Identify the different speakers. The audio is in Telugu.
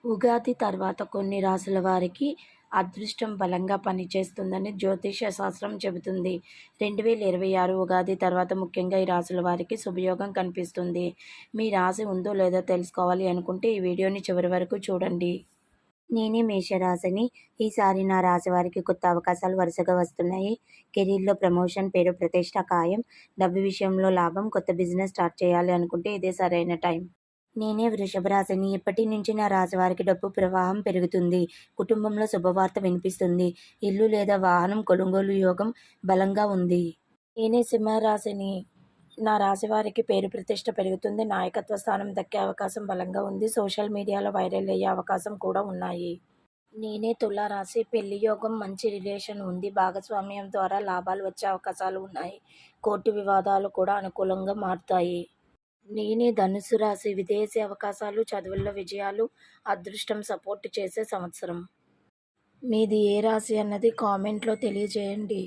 Speaker 1: ఉగాది తర్వాత కొన్ని రాశుల వారికి అదృష్టం బలంగా పనిచేస్తుందని జ్యోతిష శాస్త్రం చెబుతుంది. 2026 ఉగాది తర్వాత ముఖ్యంగా ఈ రాశుల వారికి శుభయోగం కనిపిస్తుంది. మీ రాశి ఉందో లేదో తెలుసుకోవాలి అనుకుంటే ఈ వీడియోని చివరి వరకు చూడండి. నేనే మేషరాశిని. ఈసారి నా రాశి వారికి కొత్త అవకాశాలు వరుసగా వస్తున్నాయి. కెరీర్‌లో ప్రమోషన్, పేరు ప్రతిష్ట ఖాయం. డబ్బు విషయంలో లాభం. కొత్త బిజినెస్ స్టార్ట్ చేయాలి అనుకుంటే ఇదే సరైన టైం. నేనే వృషభ రాశిని. ఇప్పటి నుంచి నా రాశి వారికి డబ్బు ప్రవాహం పెరుగుతుంది. కుటుంబంలో శుభవార్త వినిపిస్తుంది. ఇల్లు లేదా వాహనం కొనుగోలు యోగం బలంగా ఉంది. నేనే సింహరాశిని. నా రాశి వారికి పేరు ప్రతిష్ట పెరుగుతుంది. నాయకత్వ స్థానం దక్కే అవకాశం బలంగా ఉంది. సోషల్ మీడియాలో వైరల్ అయ్యే అవకాశం కూడా ఉన్నాయి. నేనే తుల రాశి. పెళ్లి యోగం, మంచి రిలేషన్ ఉంది. భాగస్వామ్యం ద్వారా లాభాలు వచ్చే అవకాశాలు ఉన్నాయి. కోర్టు వివాదాలు కూడా అనుకూలంగా మారుతాయి. నేనే ధనుస్సు రాశి. విదేశీ అవకాశాలు, చదువుల్లో విజయాలు, అదృష్టం సపోర్ట్ చేసే సంవత్సరం. మీది ఏ రాశి అన్నది కామెంట్లో తెలియజేయండి.